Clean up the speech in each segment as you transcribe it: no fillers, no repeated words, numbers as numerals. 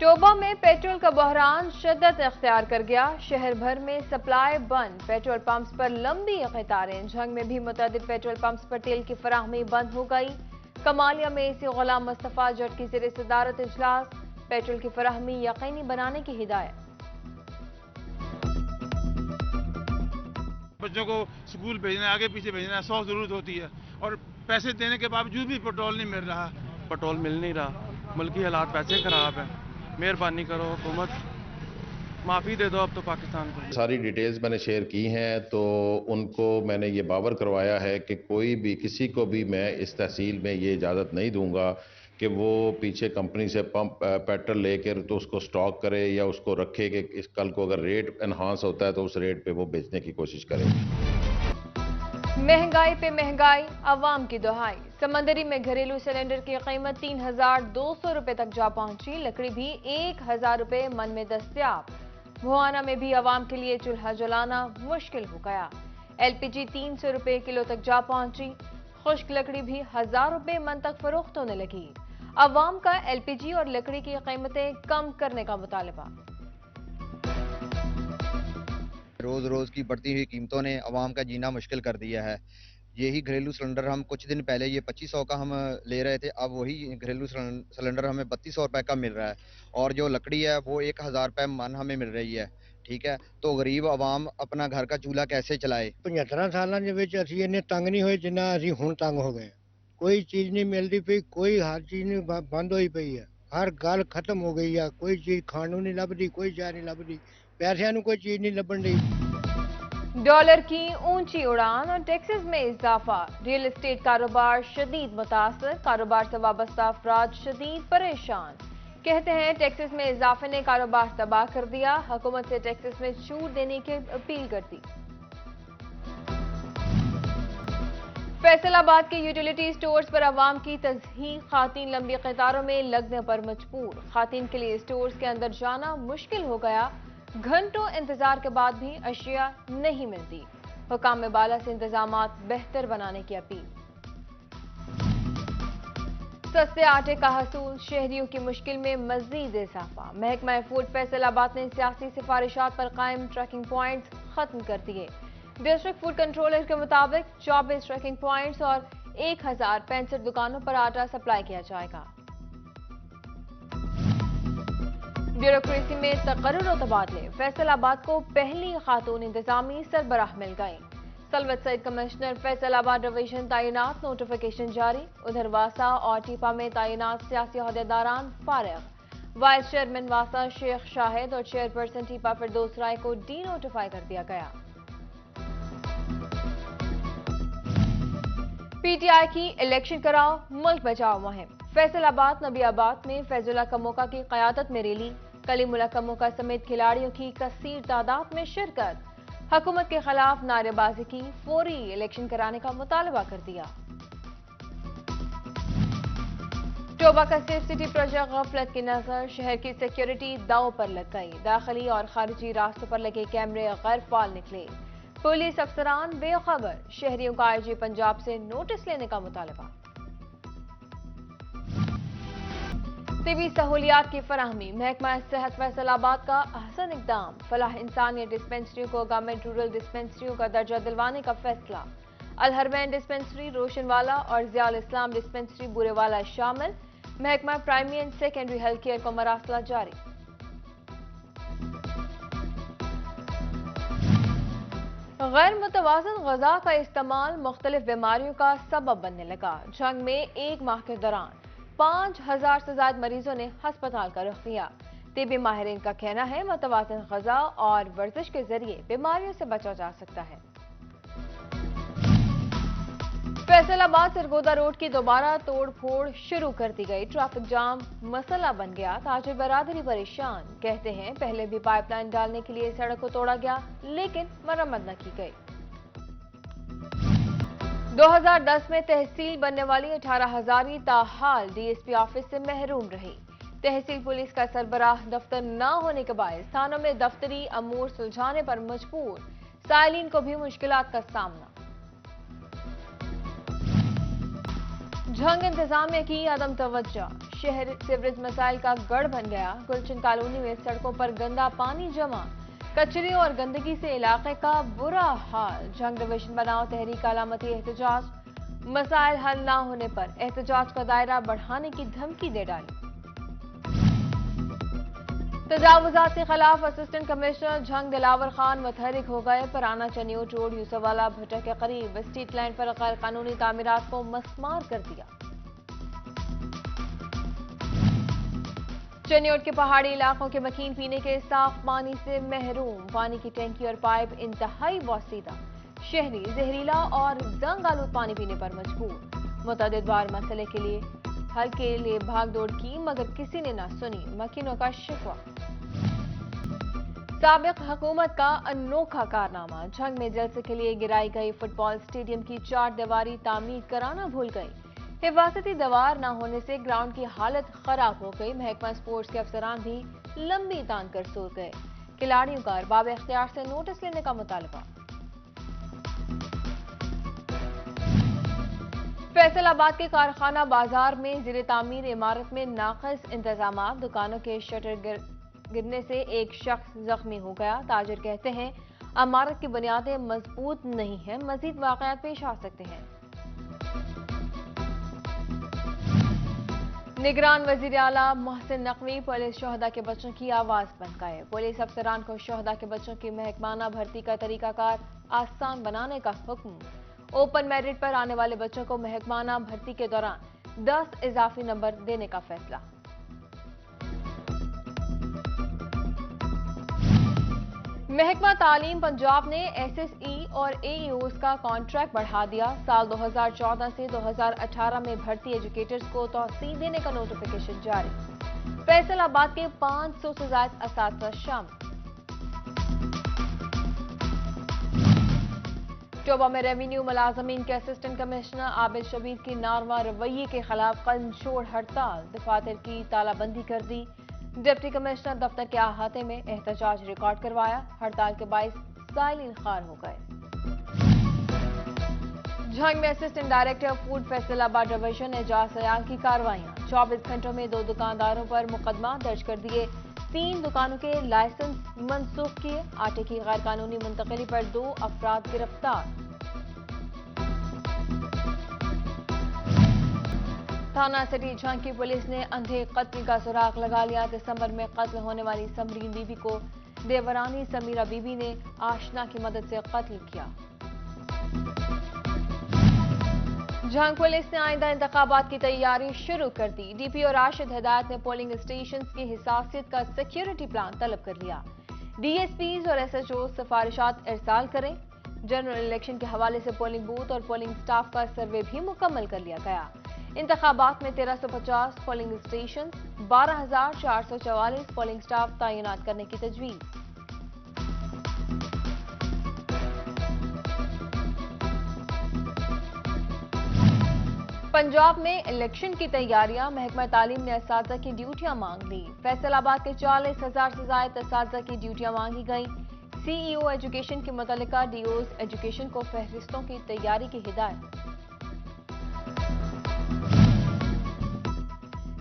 Toba में petrol का बहरान शिद्दत इख्तियार कर गया। शहर भर में सप्लाई बंद, पेट्रोल पंप्स पर लंबी कतारें। झंग में भी मुतअद्दिद पेट्रोल पंप्स पर तेल की फराहमी बंद हो गई। कमालिया में एसी गुलाम मुस्तफा जट की ज़ेरे सदारत इजलास, पेट्रोल की फराहमी यकीनी बनाने की हिदायत। बच्चों को स्कूल भेजना, आगे पीछे भेजना 100 जरूरत होती है और पैसे देने के बावजूद भी पेट्रोल नहीं मिल रहा। पेट्रोल मिल नहीं रहा, मुल्की हालात वैसे ख़राब है। मेहरबानी करो हुकूमत, माफ़ी दे दो अब तो पाकिस्तान को। सारी डिटेल्स मैंने शेयर की हैं, तो उनको मैंने ये बावर करवाया है कि कोई भी किसी को भी मैं इस तहसील में ये इजाज़त नहीं दूंगा कि वो पीछे कंपनी से पंप पेट्रोल लेकर तो उसको स्टॉक करे या उसको रखे कि इस कल को अगर रेट एनहांस होता है तो उस रेट पे वो बेचने की कोशिश करे। महंगाई पे महंगाई, अवाम की दुहाई। समंदरी में घरेलू सिलेंडर की कीमत 3,200 रुपए तक जा पहुंची। लकड़ी भी 1,000 रुपए मन में दस्तयाब। भुआना में भी अवाम के लिए चूल्हा जलाना मुश्किल हो गया। एलपीजी 300 रुपए किलो तक जा पहुंची। खुश्क लकड़ी भी 1,000 रुपए मन तक फरोख्त होने लगी। अवाम का एलपीजी और लकड़ी की कीमतें कम करने का मुतालबा। रोज रोज की बढ़ती हुई कीमतों ने अवाम का जीना मुश्किल कर दिया है। यही घरेलू सिलेंडर हम कुछ दिन पहले ये 2500 का हम ले रहे थे, अब वही घरेलू सिलेंडर हमें 3200 रुपए का मिल रहा है और जो लकड़ी है वो 1,000 रुपए मन हमें मिल रही है। ठीक है, तो गरीब आवाम अपना घर का चूल्हा कैसे चलाए। 75 ਸਾਲਾਂ ਦੇ ਵਿੱਚ ਅਸੀਂ ਇੰਨੇ ਤੰਗ ਨਹੀਂ ਹੋਏ ਜਿੰਨਾ ਅਸੀਂ ਹੁਣ ਤੰਗ ਹੋ ਗਏ। ਕੋਈ ਚੀਜ਼ ਨਹੀਂ ਮਿਲਦੀ ਪਈ, ਕੋਈ ਹਰ ਚੀਜ਼ ਨਹੀਂ ਬੰਦ ਹੋਈ ਪਈ ਹੈ। ਹਰ ਗੱਲ ਖਤਮ ਹੋ ਗਈ ਆ, ਕੋਈ ਚੀਜ਼ ਖਾਣ ਨੂੰ ਨਹੀਂ ਲੱਭਦੀ, ਕੋਈ ਸ਼ੈ ਨਹੀਂ ਲੱਭਦੀ, ਪੈਸਿਆਂ ਨੂੰ ਕੋਈ चीज नहीं ਲੱਭਣ ਦੀ। डॉलर की ऊंची उड़ान और टैक्सेस में इजाफा, रियल एस्टेट कारोबार शदीद मुतासर। कारोबार से वाबस्ता अफराद शदीद परेशान। कहते हैं टैक्सेस में इजाफे ने कारोबार तबाह कर दिया। हुकूमत से टैक्सेस में छूट देने की अपील करती। फैसलाबाद के यूटिलिटी स्टोर्स पर अवाम की तज़हीक, खातीन लंबी कतारों में लगने पर मजबूर। खातीन के लिए स्टोर्स के अंदर जाना मुश्किल हो गया। घंटों इंतजार के बाद भी अशिया नहीं मिलती। हुकाम में बाला से इंतजामात बेहतर बनाने की अपील। सस्ते आटे का हसूल, शहरियों की मुश्किल में मजीद इजाफा। महकमा फूड फैसलाबाद ने सियासी सिफारिशात पर कायम ट्रैकिंग पॉइंट्स खत्म कर दिए। डिस्ट्रिक्ट फूड कंट्रोलर के मुताबिक 24 ट्रैकिंग पॉइंट्स और 1,065 दुकानों पर आटा सप्लाई किया जाएगा। ब्यूरोक्रेसी में तकर्रुर और तबादले, फैसलाबाद को पहली खातून इंतजामी सरबराह मिल गई। सलवत सईद कमिश्नर फैसलाबाद डिवीजन तैनात, नोटिफिकेशन जारी। उधर वासा और टीपा में तैनात सियासी अहदेदारान फारिग। वाइस चेयरमैन वासा शेख शाहिद और चेयरपर्सन टीपा फिरदौस राय को डी नोटिफाई कर दिया गया। पीटीआई की इलेक्शन कराओ मुल्क बचाओ मुहिम, फैसलाबाद नबियाबाद में फैजुल्ला कमोका की क़यादत में रैली। कलीमुल्ला कमोका समेत खिलाड़ियों की कसीर तादाद में शिरकत। हुकूमत के खिलाफ नारेबाजी की, फौरी इलेक्शन कराने का मुतालबा कर दिया। टोबा का सेफ सिटी प्रोजेक्ट गफलत की नजर, शहर की सिक्योरिटी दांव पर लग गई। दाखिली और खारिजी रास्तों पर लगे कैमरे गैर फाल निकले। पुलिस अफसरान बेखबर, शहरियों का आईजी पंजाब से नोटिस लेने का मुतालबा। तिबी सहूलियात की फराहमी, महकमा सेहत फैसलाबाद का अहसन इकदाम। फलाह इंसानियत डिस्पेंसरियों को गवर्नमेंट रूरल डिस्पेंसरियों का दर्जा दिलवाने का फैसला। अलहरमैन डिस्पेंसरी रोशनवाला और ज़ियाउल इस्लाम डिस्पेंसरी बुरेवाला शामिल। महकमा primary and secondary health care को मरासला जारी। गैर मुतवाज़न ग़ज़ा का इस्तेमाल मुख्तलिफ बीमारियों का सबब बनने लगा। जंग में एक माह के दौरान 5,000 से ज्यादा मरीजों ने अस्पताल का रुख किया। तिबी माहिरीन का कहना है मुतवाज़न ग़ज़ा और वर्जिश के जरिए बीमारियों से बचा जा सकता है। फैसलाबाद सरगोदा रोड की दोबारा तोड़ फोड़ शुरू कर दी गई। ट्रैफिक जाम मसला बन गया। ताजिर बरादरी परेशान। कहते हैं पहले भी पाइपलाइन डालने के लिए सड़क को तोड़ा गया, लेकिन मरम्मत न की गई। 2010 में तहसील बनने वाली 18,000 ताहाल डीएसपी ऑफिस से महरूम रही। तहसील पुलिस का सरबराह दफ्तर न होने के बायस थानों में दफ्तरी अमूर सुलझाने पर मजबूर। साइलिन को भी मुश्किलात का सामना। जंग इंतजामिया की अदम तवज्जो, शहर सीवरेज मसाइल का गढ़ बन गया। गुलशन कॉलोनी में सड़कों पर गंदा पानी जमा, कचरे और गंदगी से इलाके का बुरा हाल। जंग डिवीजन बनाओ तहरीक अलामती एहतजाज, मसाइल हल न होने पर एहतजाज का दायरा बढ़ाने की धमकी दे डाली। तजावुजात के खिलाफ असिस्टेंट कमिश्नर जंग दिलावर खान मुतहरिक हो गए। पराना चनियोट रोड यूसुफवाला भट्टा के करीब स्ट्रीट लाइन पर गैर कानूनी तामीरात को मस्मार कर दिया। चनियोट के पहाड़ी इलाकों के मकीन पीने के साफ पानी से महरूम, पानी की टैंकी और पाइप इंतहाई वासीदा। शहरी जहरीला और जंग आलूद पानी पीने पर मजबूर। मुतअद्दिद बार मसले के लिए हल के लिए भाग दौड़ की मगर किसी ने ना सुनी, मकीनों का शिकवा। साबिक हुकूमत का अनोखा कारनामा, जंग में जलसे के लिए गिराई गई फुटबॉल स्टेडियम की 4 दीवारी तामीर कराना भूल गई। हिफाजती दीवार न होने से ग्राउंड की हालत खराब हो गई। महकमा स्पोर्ट्स के अफसरान भी लंबी तान कर सो गए। खिलाड़ियों का अरबाब इख्तियार से नोटिस लेने का मुतालबा। फैसलाबाद के कारखाना बाजार में ज़ेरे तामीर इमारत में नाक़िस इंतजामात, दुकानों के शटर गिरने से एक शख्स जख्मी हो गया। ताजिर कहते हैं इमारत की बुनियादें मजबूत नहीं हैं, मजीद वाक़यात पेश आ सकते हैं। निगरान वज़ीर आला मोहसिन नकवी पुलिस शोहदा के बच्चों की आवाज बन गए। पुलिस अफसरान को शोहदा के बच्चों की महकमाना भर्ती का तरीकाकार आसान बनाने का हुक्म। ओपन मेरिट पर आने वाले बच्चों को महकमाना भर्ती के दौरान 10 इजाफी नंबर देने का फैसला। महकमा तालीम पंजाब ने एसएसई और एईओस का कॉन्ट्रैक्ट बढ़ा दिया। साल 2014 से 2018 में भर्ती एजुकेटर्स को तौसीह देने का नोटिफिकेशन जारी। फैसलाबाद के 500 से ज्यादा असातिज़ा शामिल। टोबा में रेवेन्यू मुलाजमीन के असिस्टेंट कमिश्नर आबिद शबीर की नारवा रवैये के खिलाफ कल-छोड़ हड़ताल, दफातर की तालाबंदी कर दी। डिप्टी कमिश्नर दफ्तर के अहाते में एहतजाज रिकॉर्ड करवाया। हड़ताल के बाइस साइलिन खार हो गए। जंग में assistant director food Faisalabad division Ejaz Sial की कार्रवाइयां, 24 घंटों में 2 दुकानदारों पर मुकदमा दर्ज कर दिए। 3 दुकानों के लाइसेंस मनसूख किए। आटे की गैर कानूनी मुंतकिली पर 2 अफराद गिरफ्तार। थाना सिटी जंग की पुलिस ने अंधे कत्ल का सुराग लगा लिया। दिसंबर में कत्ल होने वाली समरीन बीबी को देवरानी समीरा बीबी ने आशना की मदद से कत्ल किया। जंग पुलिस ने आइंदा इंतखाबात की तैयारी शुरू कर दी। डीपीओ राशिद हिदायत ने पोलिंग स्टेशन की हिसासियत का सिक्योरिटी प्लान तलब कर लिया। डीएसपीज और एसएचओ सिफारिशात इरसाल करें। जनरल इलेक्शन के हवाले से पोलिंग बूथ और पोलिंग स्टाफ का सर्वे भी मुकम्मल कर लिया गया। इंतखाबात में 1350 पोलिंग स्टेशन, 12,444 पोलिंग स्टाफ तैनात करने की तजवीज़। पंजाब में इलेक्शन की तैयारियां, महकमा तालीम ने असातिज़ा की ड्यूटियां मांग ली। फैसलाबाद के 40,000 से ज्यादा असातिज़ा की ड्यूटियां मांगी गईं। सीईओ एजुकेशन के मुतल्लिका डीओज एजुकेशन को फहरिस्तों की तैयारी की हिदायत।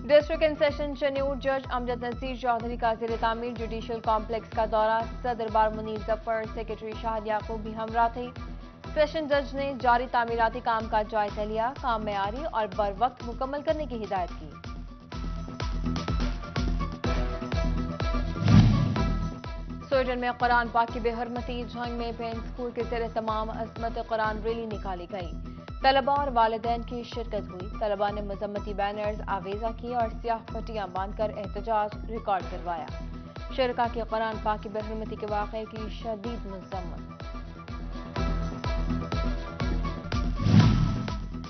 डिस्ट्रिक्ट इन सेशन चनियोट जज अमजद नसीर चौधरी का ज़ेरे तामीर जुडिशल कॉम्प्लेक्स का दौरा। सदर बार मुनीर जफर, सेक्रेटरी शाहिद याकूब भी हमरा थे। सेशन जज ने जारी तामीराती काम का जायजा लिया। काम मेयारी और बर वक्त मुकम्मल करने की हिदायत की। स्वीडन में कुरान पाक की बेहरमती, जंग में पेन स्कूल के ज़ेरे तमाम अज़मत कुरान रैली निकाली गई। तलबा और वालिदैन की शिरकत हुई। तलबा ने मजम्मती बैनर्स आवेजा किए और स्याह पट्टियां बांधकर एहतजाज रिकॉर्ड करवाया। शरका के कुरान पाक की बेहरमती के वाक़े की शदीद मज़म्मत।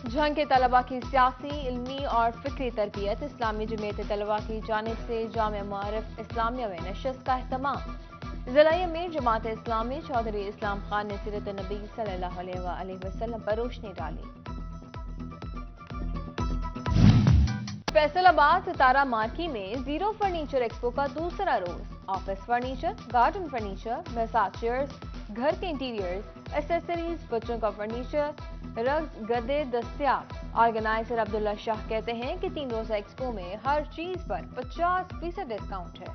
जंग के तलबा की सियासी, इल्मी और फिक्री तरबियत, इस्लामी जमीयत तलबा की जानिब से जामिया मुआरिफ इस्लामिया में नशस्त का एहतमाम। ज़िला अमीर जमात इस्लामी चौधरी इस्लाम खान ने सीरत नबी सल्लल्लाहु अलैहि वसल्लम पर रोशनी डाली। फैसलाबाद सितारा मार्की में जीरो फर्नीचर एक्सपो का दूसरा रोज। Office furniture, garden furniture, massage chairs, घर के इंटीरियर्स, एसेसरीज, बच्चों का फर्नीचर, रग्स, गद्दे दस्तयाब। ऑर्गेनाइजर अब्दुल्ला शाह कहते हैं कि 3 रोजा एक्सपो में हर चीज पर 50% डिस्काउंट है।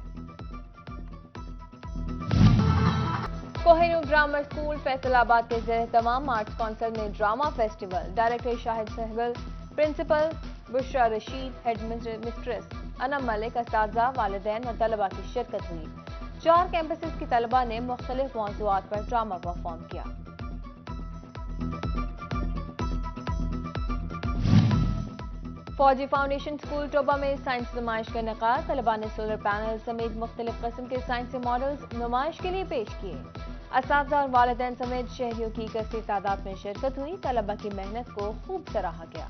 कोहिनूर ग्रामर स्कूल फैसलाबाद के ज़ेर तमाम आर्ट्स काउंसिल में drama festival, director Shahid Sehgal, principal Bushra Rashid, head mistress Anam Malik, अस्ताज़ा, वालिदैन और तलबा की शिरकत हुई। 4 कैंपसेस की तलबा ने मुख्तलिफ मौज़ूआत पर ड्रामा परफॉर्म किया। फौजी फाउंडेशन स्कूल टोबा में साइंस नुमाइश का इनेकाद, तलबा ने सोलर पैनल समेत मुख्तलिफ किस्म के साइंसी मॉडल्स नुमाइश के लिए पेश किए। अस्ताज़ा और वालिदैन समेत शहरियों की कसीर तादाद में शिरकत हुई। तलबा की मेहनत को खूब सराहा गया।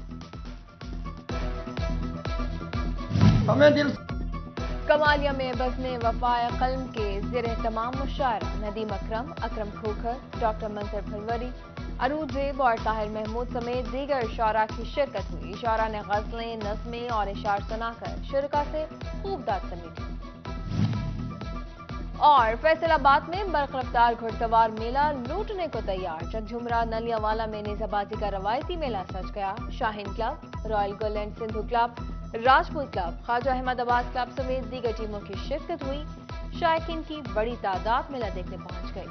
कमालिया में बज़्म वफ़ाए क़ल्म के ज़ेर तमाम मुशायरा नदीम अकरम, अकरम खोखर, डॉक्टर मंसर फलवरी, अरूज ज़ेब और ताहिर महमूद समेत दीगर शारा की शिरकत हुई। शारा ने गज़लें, नज़्में और इशार सुनाकर शुरका से खूब दाद समेटी। और फैसलाबाद में बर्क़ रफ्तार घुड़सवार मेला लूटने को तैयार। चकझुमरा नलियावाला में नेज़ाबाजी का रवायती मेला सज गया। Shaheen club, royal girl and Sindhu club, Rajput club, Khwaja Ahmedabad club समेत दीगर टीमों की शिरकत हुई। शायकीन की बड़ी तादाद मेला देखने पहुंच गई।